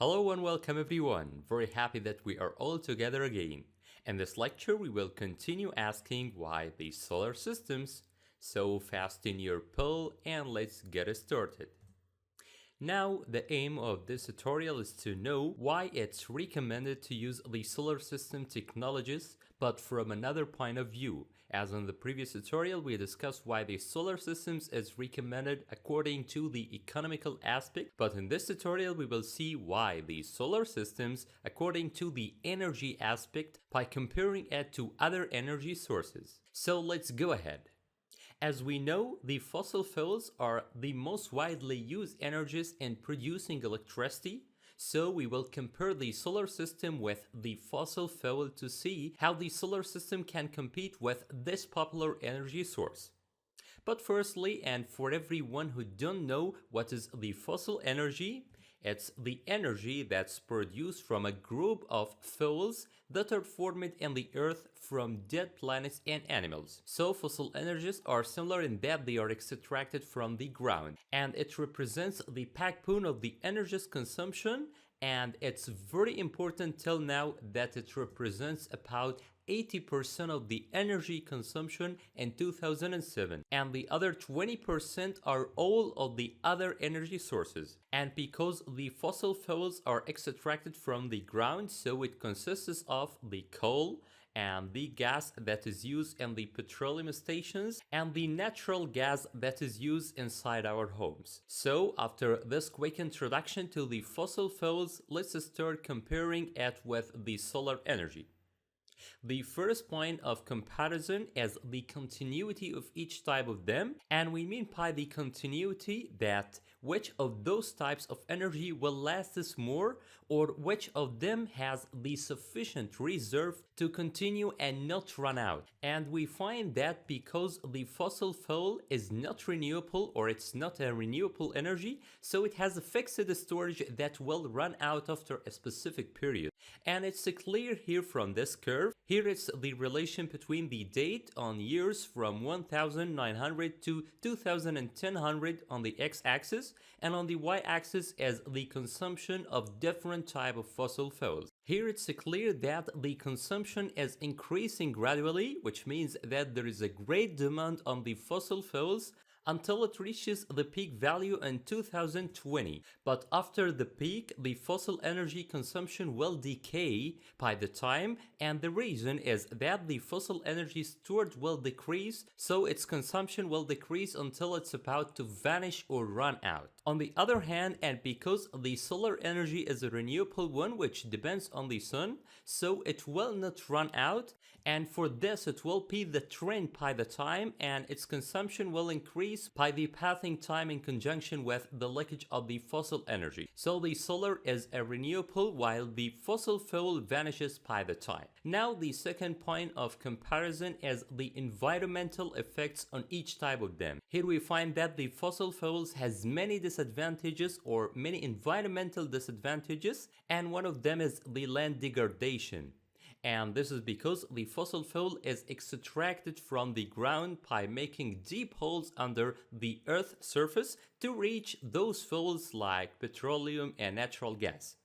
Hello and welcome everyone. Very happy that we are all together again. In this lecture, we will continue asking why the solar systems. So fasten your pull and let's get started. Now, the aim of this tutorial is to know why it's recommended to use the solar system technologies, but from another point of view. As in the previous tutorial, we discussed why the solar systems is recommended according to the economical aspect, but in this tutorial, we will see why the solar systems according to the energy aspect by comparing it to other energy sources. So let's go ahead. As we know, the fossil fuels are the most widely used energies in producing electricity, so we will compare the solar system with the fossil fuel to see how the solar system can compete with this popular energy source. But firstly, and for everyone who don't know what is the fossil energy, it's the energy that's produced from a group of fuels that are formed in the earth from dead planets and animals. So fossil energies are similar in that they are extracted from the ground, and it represents the backbone of the energy consumption, and it's very important till now that it represents about 80% of the energy consumption in 2007, and the other 20% are all of the other energy sources. And because the fossil fuels are extracted from the ground, so it consists of the coal and the gas that is used in the petroleum stations and the natural gas that is used inside our homes. So after this quick introduction to the fossil fuels, let's start comparing it with the solar energy. The first point of comparison is the continuity of each type of them, and we mean by the continuity that which of those types of energy will last us more, or which of them has the sufficient reserve to continue and not run out. And we find that because the fossil fuel is not renewable, or it's not a renewable energy, so it has a fixed storage that will run out after a specific period. And it's clear here from this curve. Here is the relation between the date on years from 1900 to 2100 on the x-axis, and on the y-axis is the consumption of different type of fossil fuels. Here it's clear that the consumption is increasing gradually, which means that there is a great demand on the fossil fuels until it reaches the peak value in 2020. But after the peak, the fossil energy consumption will decay by the time, and the reason is that the fossil energy stored will decrease, so its consumption will decrease until it's about to vanish or run out. On the other hand, and because the solar energy is a renewable one which depends on the sun, so it will not run out, and for this it will be the trend by the time, and its consumption will increase by the passing time in conjunction with the leakage of the fossil energy. So the solar is a renewable while the fossil fuel vanishes by the time. Now the second point of comparison is the environmental effects on each type of them. Here we find that the fossil fuels has many disadvantages or many environmental disadvantages, and one of them is the land degradation. And this is because the fossil fuel is extracted from the ground by making deep holes under the Earth's surface to reach those fuels like petroleum and natural gas.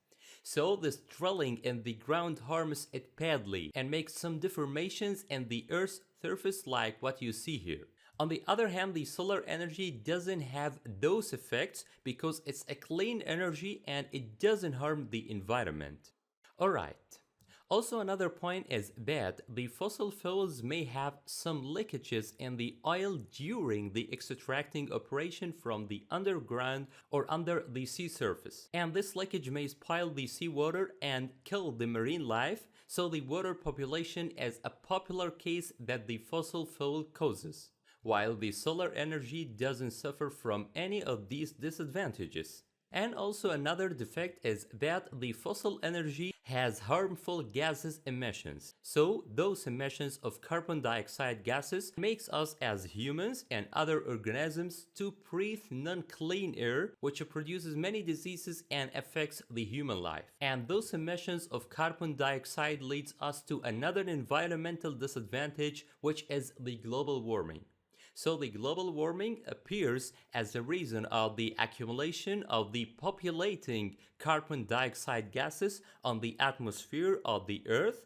So this drilling in the ground harms it badly and makes some deformations in the Earth's surface like what you see here. On the other hand, the solar energy doesn't have those effects because it's a clean energy and it doesn't harm the environment. Alright. Also, another point is that the fossil fuels may have some leakages in the oil during the extracting operation from the underground or under the sea surface. And this leakage may spoil the seawater and kill the marine life, so the water population is a popular case that the fossil fuel causes, while the solar energy doesn't suffer from any of these disadvantages. And also another defect is that the fossil energy has harmful gases emissions. So those emissions of carbon dioxide gases makes us as humans and other organisms to breathe non-clean air, which produces many diseases and affects the human life. And those emissions of carbon dioxide leads us to another environmental disadvantage, which is the global warming. So the global warming appears as a reason of the accumulation of the populating carbon dioxide gases on the atmosphere of the Earth.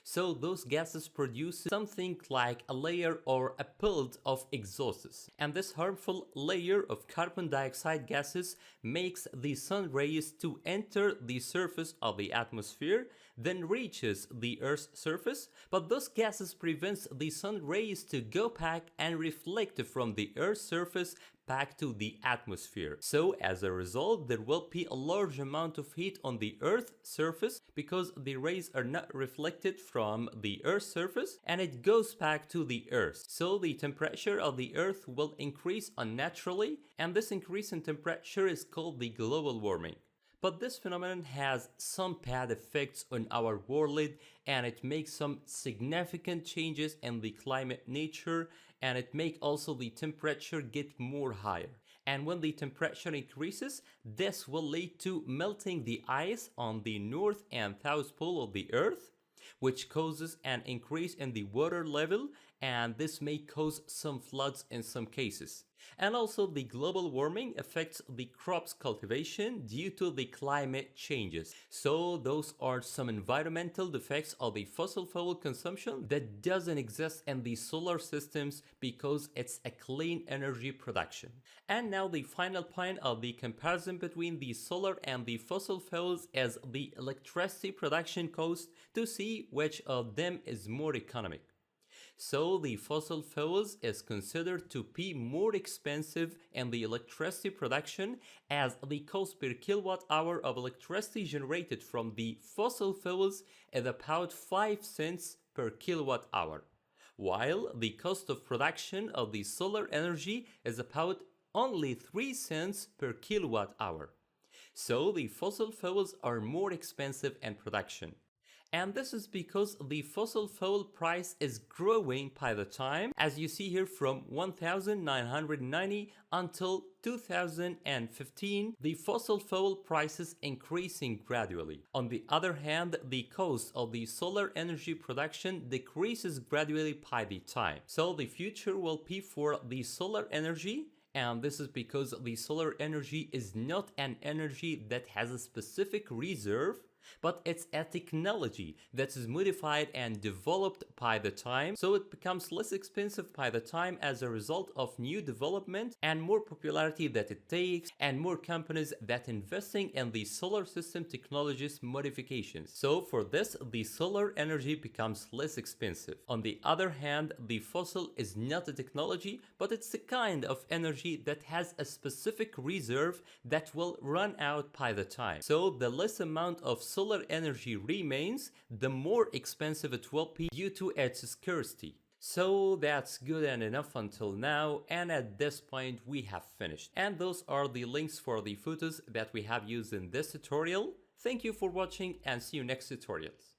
So those gases produce something like a layer or a belt of exhausts. And this harmful layer of carbon dioxide gases makes the sun rays to enter the surface of the atmosphere, then reaches the Earth's surface, but those gases prevents the sun rays to go back and reflect from the Earth's surface back to the atmosphere. So as a result, there will be a large amount of heat on the Earth's surface because the rays are not reflected from the Earth's surface and it goes back to the Earth. So the temperature of the Earth will increase unnaturally, and this increase in temperature is called the global warming. But this phenomenon has some bad effects on our world, and it makes some significant changes in the climate nature, and it makes also the temperature get more higher. And when the temperature increases, this will lead to melting the ice on the north and south pole of the Earth, which causes an increase in the water level, and this may cause some floods in some cases. And also the global warming affects the crops cultivation due to the climate changes. So those are some environmental effects of the fossil fuel consumption that doesn't exist in the solar systems because it's a clean energy production. And now the final point of the comparison between the solar and the fossil fuels is the electricity production cost to see which of them is more economic. So the fossil fuels is considered to be more expensive in the electricity production, as the cost per kilowatt hour of electricity generated from the fossil fuels is about 5 cents per kilowatt hour, while the cost of production of the solar energy is about only 3 cents per kilowatt hour. So the fossil fuels are more expensive in production. And this is because the fossil fuel price is growing by the time, as you see here, from 1990 until 2015, the fossil fuel prices increasing gradually. On the other hand, the cost of the solar energy production decreases gradually by the time. So the future will be for the solar energy, and this is because the solar energy is not an energy that has a specific reserve, but it's a technology that is modified and developed by the time, so it becomes less expensive by the time as a result of new development and more popularity that it takes, and more companies that investing in the solar system technologies modifications. So for this, the solar energy becomes less expensive. On the other hand, the fossil is not a technology, but it's a kind of energy that has a specific reserve that will run out by the time. So the less amount of solar energy remains, the more expensive it will be due to its scarcity. So that's good and enough until now, and at this point we have finished. And those are the links for the photos that we have used in this tutorial. Thank you for watching and see you next tutorials.